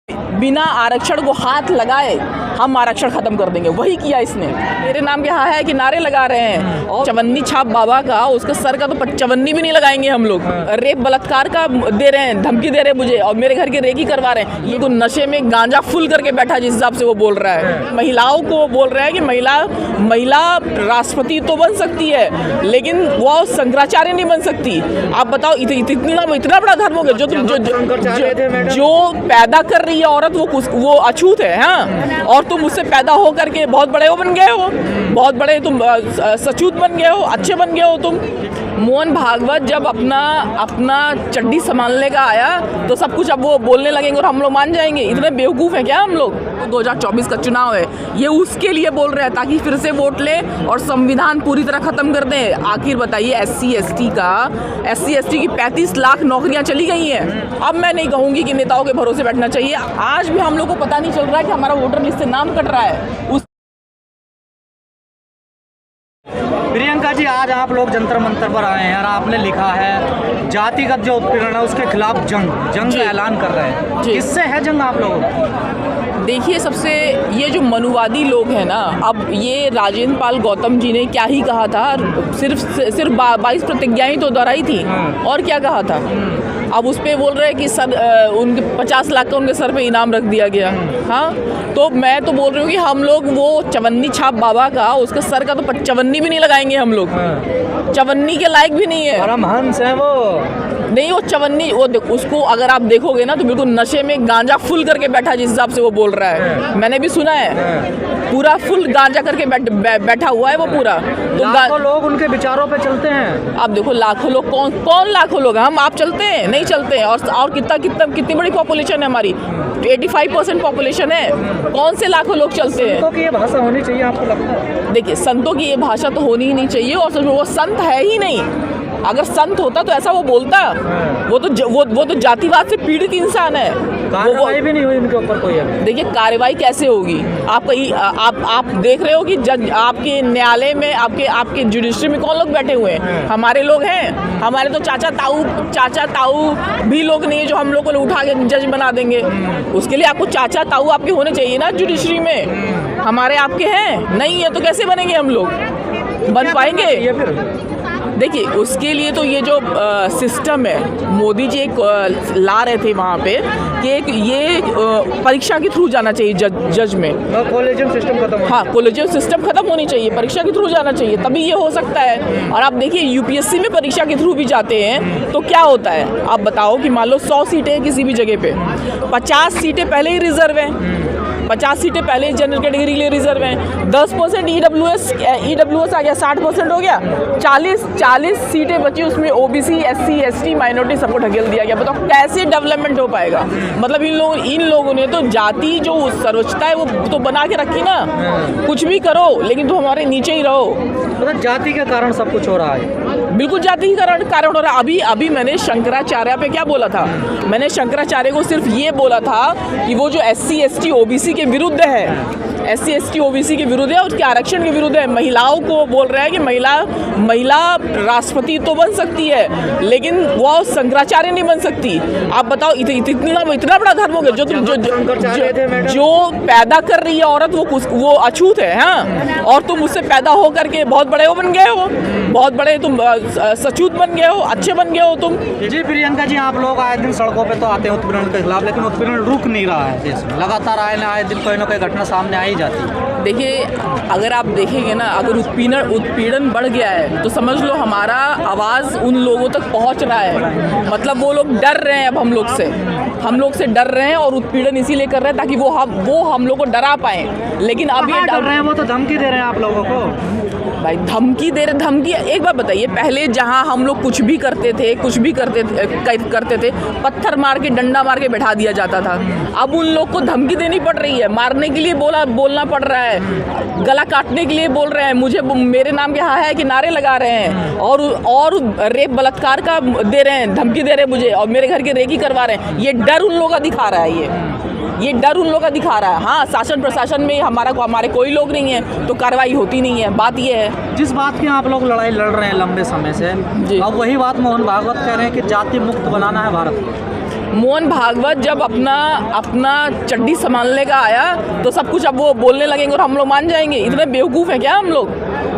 बिना आरक्षण को हाथ लगाए हम आरक्षण खत्म कर देंगे, वही किया इसने। मेरे नाम के हाँ है कि नारे लगा रहे हैं, और चवन्नी छाप बाबा का उसके सर का तो चवन्नी भी नहीं लगाएंगे हम लोग। रेप बलात्कार का दे रहे हैं, धमकी दे रहे हैं मुझे, और मेरे घर की रेकी करवा रहे हैं। ये तो नशे में गांजा फुल करके बैठा जिस हिसाब से वो बोल रहा है। महिलाओं को बोल रहा है कि महिला राष्ट्रपति तो बन सकती है लेकिन वो शंकराचार्य नहीं बन सकती। आप बताओ इतना बड़ा धर्म हो गया जो पैदा कर रही है औरत, वो अछूत है। हाँ, और तुम उससे पैदा हो करके बहुत बड़े वो बन गए हो, बहुत बड़े तुम सचूत बन गए हो, अच्छे बन गए हो तुम। मोहन भागवत जब अपना चड्डी संभालने का आया तो सब कुछ अब वो बोलने लगेंगे और हम लोग मान जाएंगे। इतने बेवकूफ़ हैं क्या हम लोग? 2024 का चुनाव है, ये उसके लिए बोल रहे हैं ताकि फिर से वोट ले और संविधान पूरी तरह ख़त्म कर दें। आखिर बताइए, एससी एसटी की 35 लाख नौकरियां चली गई हैं। अब मैं नहीं कहूँगी कि नेताओं के भरोसे बैठना चाहिए। आज भी हम लोग को पता नहीं चल रहा है कि हमारा वोटर लिस्ट से नाम कट रहा है। प्रियंका जी, आज आप लोग जंतर मंतर पर आए हैं और आपने लिखा है जातिगत जो उत्पीड़न है उसके खिलाफ जंग का ऐलान कर रहे हैं। किससे है जंग आप लोगों? देखिए, सबसे ये जो मनुवादी लोग हैं ना, अब ये राजेंद्र पाल गौतम जी ने क्या ही कहा था, सिर्फ 22 प्रतिज्ञाएं तो दोहराई थी, और क्या कहा था। अब उस पर बोल रहे हैं कि उनके 50 लाख का उनके सर पे इनाम रख दिया गया। हाँ, तो मैं तो बोल रही हूँ कि हम लोग वो चवन्नी छाप बाबा का उसके सर का तो चवन्नी भी नहीं लगाएंगे हम लोग। चवन्नी के लायक भी नहीं है। परमहंस है वो नहीं, वो चवन्नी, वो उसको अगर आप देखोगे ना तो बिल्कुल नशे में गांजा फुल करके बैठा जिस हिसाब से वो बोल रहा है। मैंने भी सुना है, पूरा फुल गांजा करके बैठा हुआ है वो पूरा। तो लाखों लोग उनके विचारों पे चलते हैं। आप देखो, लाखों लोग, कौन लाखों लोग? हम आप चलते हैं? नहीं चलते हैं। और कितनी बड़ी पॉपुलेशन है हमारी, 85% पॉपुलेशन है। कौन से लाखों लोग चलते हैं? संतों की ये भाषा होनी चाहिए, आपको लगता है? देखिए, संतों की ये भाषा तो होनी ही नहीं चाहिए, और सच में वो संत है ही नहीं। अगर संत होता तो ऐसा वो बोलता। वो तो जातिवाद से पीड़ित इंसान है। कार्रवाई भी नहीं हुई उनके ऊपर कोई। देखिए, कार्रवाई कैसे होगी? आप देख रहे हो कि जज आपके न्यायालय में, आपके जुडिशरी में कौन लोग बैठे हुए हैं? हमारे लोग हैं। हमारे तो चाचा ताऊ भी लोग नहीं है जो हम लोग को उठा के जज बना देंगे। उसके लिए आपको चाचा ताऊ आपके होने चाहिए ना जुडिशरी में। हमारे आपके हैं नहीं है तो कैसे बनेंगे हम लोग? बन पाएंगे? देखिए, उसके लिए तो ये जो सिस्टम है, मोदी जी एक ला रहे थे वहाँ पे कि ये परीक्षा के थ्रू जाना चाहिए जज में। कॉलेजियम सिस्टम खत्म। हाँ, कॉलेजियम सिस्टम खत्म होनी चाहिए, परीक्षा के थ्रू जाना चाहिए, तभी ये हो सकता है। और आप देखिए, यूपीएससी में परीक्षा के थ्रू भी जाते हैं तो क्या होता है? आप बताओ कि मान लो 100 सीटें हैं किसी भी जगह पे, 50 सीटें पहले ही रिजर्व हैं, 50 सीटें पहले जनरल कैटेगरी के लिए रिजर्व हैं, 10% ईडब्ल्यूएस आ गया, 60% हो गया, 40 सीटें बची, उसमें ओबीसी, एससी, एसटी, माइनॉरिटी सबको ढकेल दिया गया। बताओ कैसे डेवलपमेंट हो पाएगा? मतलब इन लोगों ने तो जाति जो सर्वोच्चता है वो तो बना के रखी ना। कुछ भी करो लेकिन तुम हमारे नीचे ही रहो। मतलब जाति के कारण सब कुछ हो रहा है। बिल्कुल जाति के कारण हो रहा है। अभी मैंने शंकराचार्य पे क्या बोला था? मैंने शंकराचार्य को सिर्फ ये बोला था कि वो जो एससी एसटी ओबीसी के विरुद्ध है, एससी एसटी ओबीसी के विरुद्ध है, उसके आरक्षण के विरुद्ध है। महिलाओं को बोल रहा है कि महिला राष्ट्रपति तो बन सकती है लेकिन वो शंकराचार्य नहीं बन सकती। आप बताओ इतना बड़ा धर्म हो गया जो पैदा कर रही है औरत, वो अछूत है। हाँ, और तुम उससे पैदा हो करके बहुत बड़े वो बन गए हो, बहुत बड़े तुम सचूत बन गए हो, अच्छे बन गए हो तुम। जी प्रियंका जी, आप लोग आए दिन सड़कों पे तो आते हैं उत्पीड़न के खिलाफ, लेकिन उत्पीड़न रुक नहीं रहा है देश में। लगातार आए दिन कोई ना कोई घटना सामने आई जाती है। देखिए, अगर आप देखेंगे ना, अगर उत्पीड़न बढ़ गया है तो समझ लो हमारा आवाज़ उन लोगों तक पहुंच रहा है। मतलब वो लोग डर रहे हैं अब हम लोग से डर रहे हैं, और उत्पीड़न इसीलिए कर रहे हैं ताकि वो हम लोग को डरा पाए। लेकिन अब ये डर रहे हैं, वो तो धमकी दे रहे हैं आप लोगों को। भाई धमकी एक बार बताइए, पहले जहां हम लोग कुछ भी करते थे पत्थर मार के, डंडा मार के बैठा दिया जाता था। अब उन लोग को धमकी देनी पड़ रही है, मारने के लिए बोलना पड़ रहा है, गला काटने के लिए बोल रहे हैं, मेरे नाम के हाँ है कि नारे लगा रहे हैं, और रेप बलात्कार का दे रहे हैं, धमकी दे रहे हैं मुझे, और मेरे घर की रेकी करवा रहे हैं। ये डर उन लोगों का दिखा रहा है, ये डर उन लोगों का दिखा रहा है। हाँ, शासन प्रशासन में हमारे कोई लोग नहीं है तो कार्रवाई होती नहीं है। बात ये है, जिस बात की आप लोग लड़ाई लड़ रहे हैं लंबे समय से, अब वही बात मोहन भागवत कह रहे हैं कि जाति मुक्त बनाना है भारत को। मोहन भागवत जब अपना चड्डी संभालने का आया तो सब कुछ अब वो बोलने लगेंगे और हम लोग मान जाएंगे। इतने बेवकूफ़ हैं क्या हम लोग?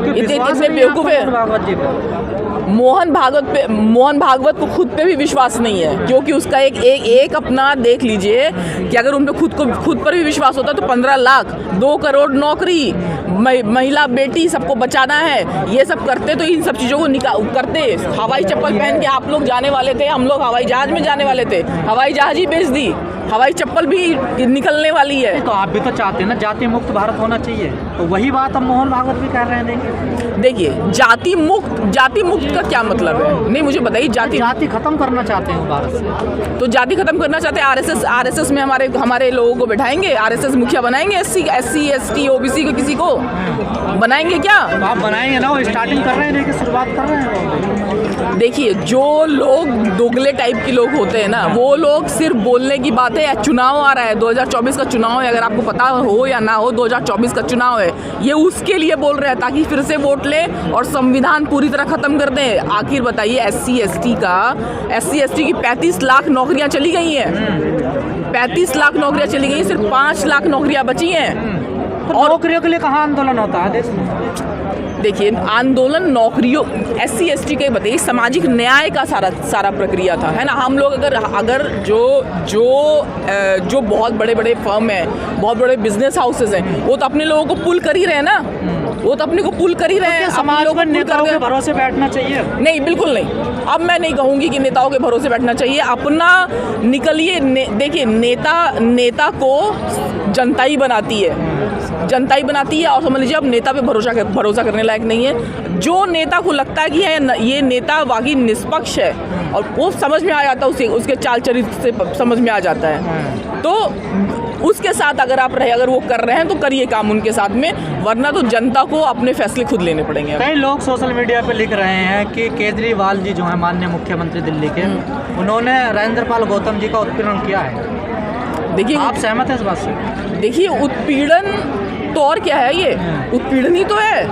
इतने बेवकूफ़ है। मोहन भागवत को खुद पे भी विश्वास नहीं है, क्योंकि उसका एक अपना देख लीजिए कि अगर उन पे खुद पर भी विश्वास होता तो 15 लाख 2 करोड़ नौकरी, महिला बेटी सबको बचाना है, ये सब करते तो इन सब चीज़ों को करते। हवाई चप्पल पहन के आप लोग जाने वाले थे, हम लोग हवाई जहाज़ में जाने वाले थे, हवाई जहाज़ ही बेच दी, हवाई चप्पल भी निकलने वाली है। तो आप भी तो चाहते हैं ना जाति मुक्त भारत होना चाहिए, तो वही बात हम मोहन भागवत भी कह रहे हैं। देखिए जाति मुक्त का क्या मतलब है? नहीं मुझे बताइए। जाति खत्म करना चाहते हैं भारत से, तो जाति खत्म करना चाहते हैं। आरएसएस में हमारे लोगों को बैठाएंगे, आरएसएस मुखिया बनाएंगे, एससी एसटी ओबीसी को किसी को बनाएंगे क्या? तो आप बनाएंगे ना, वो स्टार्टिंग कर रहे हैं, देखिए शुरुआत कर रहे हैं। देखिए जो लोग दोगले टाइप के लोग होते हैं ना, वो लोग सिर्फ बोलने की बात है। चुनाव आ रहा है, 2024 का चुनाव है, अगर आपको पता हो या ना हो 2024 का चुनाव है, ये उसके लिए बोल रहे हैं ताकि फिर से वोट लें और संविधान पूरी तरह खत्म कर दें। आखिर बताइए एससी एसटी की 35 लाख नौकरियां चली गई हैं, 35 लाख नौकरियां चली गई, सिर्फ 5 लाख नौकरियां बची हैं। और नौकरियों के लिए कहाँ आंदोलन होता है देश में? देखिए आंदोलन नौकरियों एससी एसटी के बताइए सामाजिक न्याय का सारा प्रक्रिया था, है ना। हम लोग अगर जो बहुत बड़े बड़े फर्म हैं, बहुत बड़े बिजनेस हाउसेज हैं, वो तो अपने लोगों को पुल कर ही रहे हैं ना, वो तो अपने को पुल कर ही रहे हैं। समाज में नेताओं के भरोसे बैठना चाहिए? नहीं, बिल्कुल नहीं। अब मैं नहीं कहूँगी कि नेताओं के भरोसे बैठना चाहिए, अपना निकलिए। देखिए नेता को जनता ही बनाती है, और समझ लीजिए अब नेता पे भरोसा करने लायक नहीं है। जो नेता को लगता है कि ये नेता वाकई निष्पक्ष है, और वो समझ में आ जाता है, उसके चाल चरित्र से समझ में आ जाता है, तो उसके साथ अगर वो कर रहे हैं तो करिए काम उनके साथ में, वरना तो जनता को अपने फैसले खुद लेने पड़ेंगे। कई लोग सोशल मीडिया पे लिख रहे हैं कि केजरीवाल जी जो है माननीय मुख्यमंत्री दिल्ली के, उन्होंने राजेंद्र पाल गौतम जी का उत्पीड़न किया है। देखिए आप सहमत हैं इस बात से? देखिए उत्पीड़न तो और क्या है, ये उत्पीड़न ही तो है,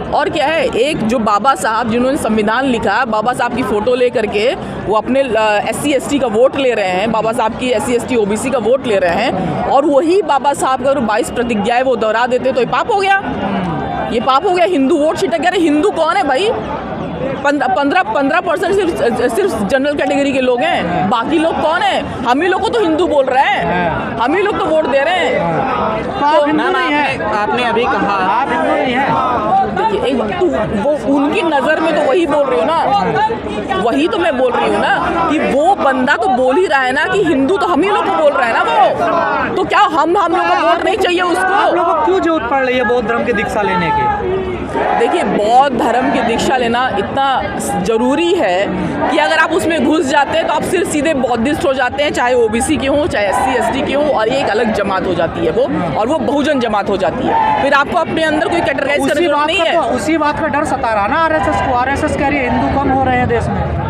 और क्या है। एक जो बाबा साहब जिन्होंने संविधान लिखा, बाबा साहब की फ़ोटो ले करके वो अपने एससी एसटी का वोट ले रहे हैं, बाबा साहब की एससी एसटी ओबीसी का वोट ले रहे हैं, और वही बाबा साहब का 22 प्रतिज्ञाएं वो दोहरा देते तो ये पाप हो गया, ये पाप हो गया। हिंदू वोट छिटक गया। हिंदू कौन है भाई? 15% सिर्फ जनरल कैटेगरी के लोग हैं, बाकी लोग कौन है? हम ही लोग को तो हिंदू बोल रहे हैं, हम ही लोग तो वोट दे रहे हैं। तो मैम आपने अभी कहा आप हिंदू नहीं है। देखिए वो उनकी नज़र में तो वही बोल रही हो ना, वही तो मैं बोल रही हूँ ना कि वो बंदा तो बोल ही रहा है ना कि हिंदू तो हम ही लोग को बोल रहा है ना, वो तो क्या हम लोग का वोट नहीं चाहिए उसको? आप लोगों को क्यों जरूरत पड़ रही है बौद्ध धर्म की दीक्षा लेने की? देखिए बौद्ध धर्म की दीक्षा लेना इतना ज़रूरी है कि अगर आप उसमें घुस जाते हैं तो आप सिर्फ सीधे बौद्धिस्ट हो जाते हैं, चाहे ओबीसी के हों, चाहे एससी एसटी के हों, और एक अलग जमात हो जाती है वो, और वो बहुजन जमात हो जाती है। फिर आपको अपने अंदर कोई कैटेगराइज करने की जरूरत नहीं है। उसी बात का डर सता रहा ना आरएसएस को। आरएसएस कह रही है हिंदू कम हो रहे हैं देश में।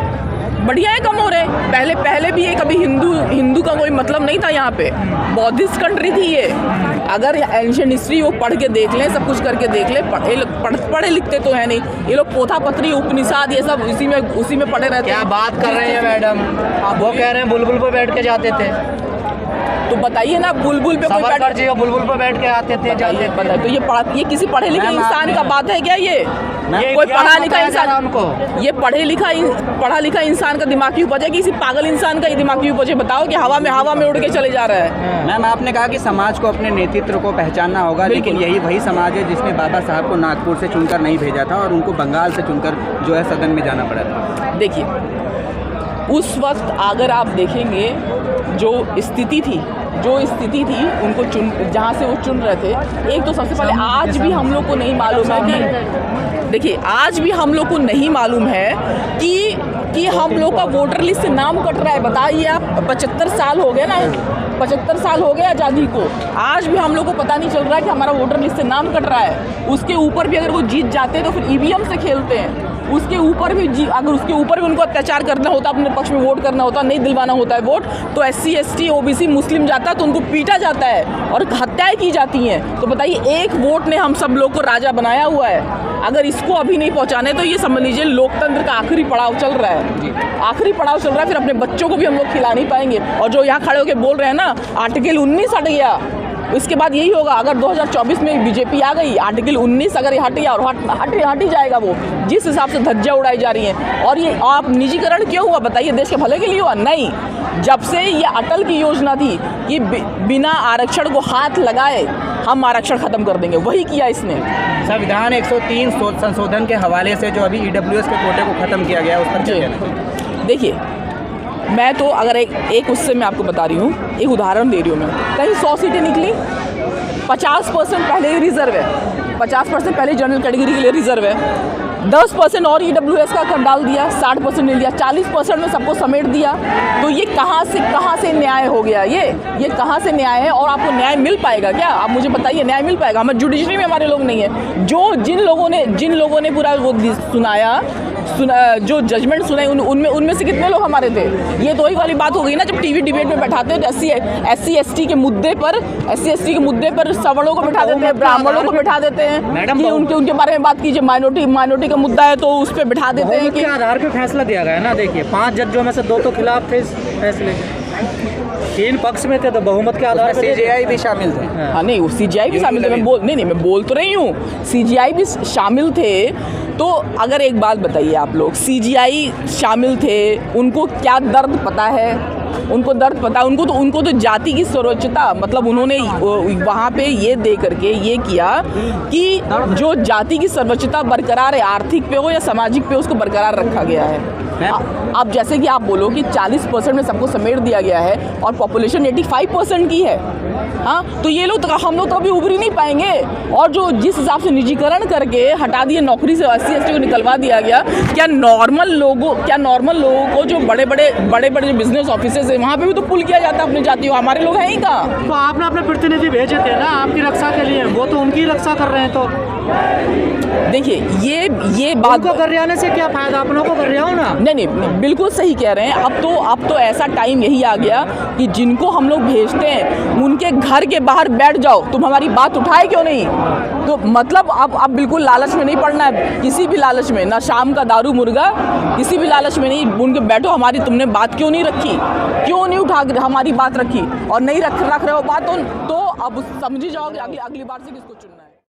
बढ़िया है, कम हो रहे हैं। पहले भी ये कभी हिंदू का कोई मतलब नहीं था यहाँ पे, बौद्धिस्ट कंट्री थी ये। अगर एंशिएंट हिस्ट्री वो पढ़ के देख लें, सब कुछ करके देख लें, पढ़े लिखते तो है नहीं ये लोग, पोथा पत्री उपनिषद ये सब उसी में पढ़े रहते हैं। क्या बात कर रहे हैं मैडम? वो कह रहे हैं बुलबुल पे बैठ के जाते थे, तो बताइए ना, बुलबुल पे कोई बुलबुल पे बैठ के आते थे, जाते थे। तो ये किसी पढ़े लिखे इंसान का बात है क्या? ये कोई पढ़ा लिखा इंसान, उनको ये पढ़ा लिखा इंसान का दिमाग की उपज है, किसी पागल इंसान का ये दिमाग की उपज है? बताओ कि हवा में उड़ के चले जा रहा है। मैम आपने कहा कि समाज को अपने नेतृत्व को पहचानना होगा, लेकिन यही वही समाज है जिसने बाबा साहब को नागपुर से चुनकर नहीं भेजा था और उनको बंगाल से चुनकर जो है सदन में जाना पड़ा था। देखिए उस वक्त अगर आप देखेंगे जो स्थिति थी उनको जहाँ से वो चुन रहे थे, एक तो सबसे पहले आज भी हम लोग को नहीं मालूम है कि, देखिए आज भी हम लोग को नहीं मालूम है कि हम लोग का वोटर लिस्ट से नाम कट रहा है। बताइए आप, 75 साल हो गए ना, 75 साल हो गए आज़ादी को, आज भी हम लोग को पता नहीं चल रहा है कि हमारा वोटर लिस्ट से नाम कट रहा है। उसके ऊपर भी अगर वो जीत जाते हैं तो फिर ईवीएम से खेलते हैं। उसके ऊपर भी अगर उसके ऊपर भी उनको अत्याचार करना होता, अपने पक्ष में वोट करना होता, नहीं दिलवाना होता है वोट, तो SC ST OBC मुस्लिम जाता तो उनको पीटा जाता है और हत्याएं की जाती हैं। तो बताइए, एक वोट ने हम सब लोग को राजा बनाया हुआ है, अगर इसको अभी नहीं पहुंचाने तो ये समझ लीजिए लोकतंत्र का आखिरी पड़ाव चल रहा है, आखिरी पड़ाव चल रहा है। फिर अपने बच्चों को भी हम लोग खिला नहीं पाएंगे। और जो यहाँ खड़े होकर बोल रहे हैं ना, आर्टिकल 19 हट गया, इसके बाद यही होगा। अगर 2024 में बीजेपी आ गई, आर्टिकल 19 अगर ये हट गया, और हट ही जाएगा वो, जिस हिसाब से धज्जियां उड़ाई जा रही हैं। और ये आप निजीकरण क्यों हुआ बताइए? देश के भले के लिए हुआ? नहीं। जब से ये अटल की योजना थी कि बिना आरक्षण को हाथ लगाए हम आरक्षण खत्म कर देंगे, वही किया इसने। संविधान 103 संशोधन के हवाले से जो अभी EWS के कोटे को खत्म किया गया, उस पर क्या कहना है? देखिए, मैं तो अगर एक उससे मैं आपको बता रही हूँ, एक उदाहरण दे रही हूँ मैं। कहीं 100 सीटें निकली, 50% पहले ही रिजर्व है, 50% पहले जनरल कैटेगरी के लिए रिजर्व है, 10% और EWS का कर डाल दिया, 60% ले लिया, 40% में सबको समेट दिया। तो ये कहाँ से न्याय हो गया? ये कहाँ से न्याय है? और आपको न्याय मिल पाएगा क्या? आप मुझे बताइए, न्याय मिल पाएगा? हमारे जुडिशरी में हमारे लोग नहीं है। जिन लोगों ने पूरा वो सुनाया, जो जजमेंट सुनाई, उनमें से कितने लोग हमारे थे? ये तो वही वाली बात हो गई ना, जब टीवी डिबेट में बैठाते हैं तो SC ST के मुद्दे पर सवर्णों को बैठा देते हैं, ब्राह्मणों को बैठा देते हैं कि उनके बारे में बात कीजिए। माइनॉरिटी का मुद्दा है तो उस पर बैठा देते हैं कि आधार पे फैसला दिया गया है ना। देखिए, 5 जजों में से 2 तो खिलाफ थे इस फैसले के, 3 पक्ष में थे, तो बहुमत के आधार पर CGI भी शामिल थे। हाँ, नहीं, वो CGI भी शामिल थे। मैं बोल तो रही हूँ, CGI भी शामिल थे। तो अगर एक बात बताइए आप लोग, CGI शामिल थे, उनको क्या दर्द पता है? उनको दर्द पता है? उनको तो जाति की सर्वोच्चता, मतलब उन्होंने वहाँ पे ये दे करके ये किया कि जो जाति की सर्वोच्चता बरकरार है, आर्थिक पे हो या सामाजिक पे, उसको बरकरार रखा गया है। अब जैसे कि आप बोलो कि 40% में सबको समेट दिया गया है और पॉपुलेशन 85% की है, हाँ, तो ये लोग हम लोग तो अभी उभरी नहीं पाएंगे। और जो जिस हिसाब से निजीकरण करके हटा दिए नौकरी से, SC ST को निकलवा दिया गया, क्या नॉर्मल लोगों को जो बड़े जो बिजनेस ऑफिसेज है, वहाँ पे भी तो पुल किया जाता है अपनी जाति को? हमारे लोग हैं ही कहाँ? तो आपने अपने प्रतिनिधि भेजे थे ना आपकी रक्षा के लिए, वो तो उनकी रक्षा कर रहे हैं। तो देखिए, ये बात को कर रहे से क्या फायदा? अपनों को कर रहे हो ना। नहीं, बिल्कुल सही कह रहे हैं। अब तो ऐसा टाइम यही आ गया कि जिनको हम लोग भेजते हैं उनके घर के बाहर बैठ जाओ, तुम हमारी बात उठाए क्यों नहीं? तो मतलब अब बिल्कुल लालच में नहीं पड़ना है, किसी भी लालच में, ना शाम का दारू मुर्गा, किसी भी लालच में नहीं। उनके बैठो, हमारी तुमने बात क्यों नहीं रखी, क्यों नहीं उठा हमारी बात रखी, और नहीं रख रहे हो बात, तो अब समझी जाओगे अगली बार से किसको चुनना।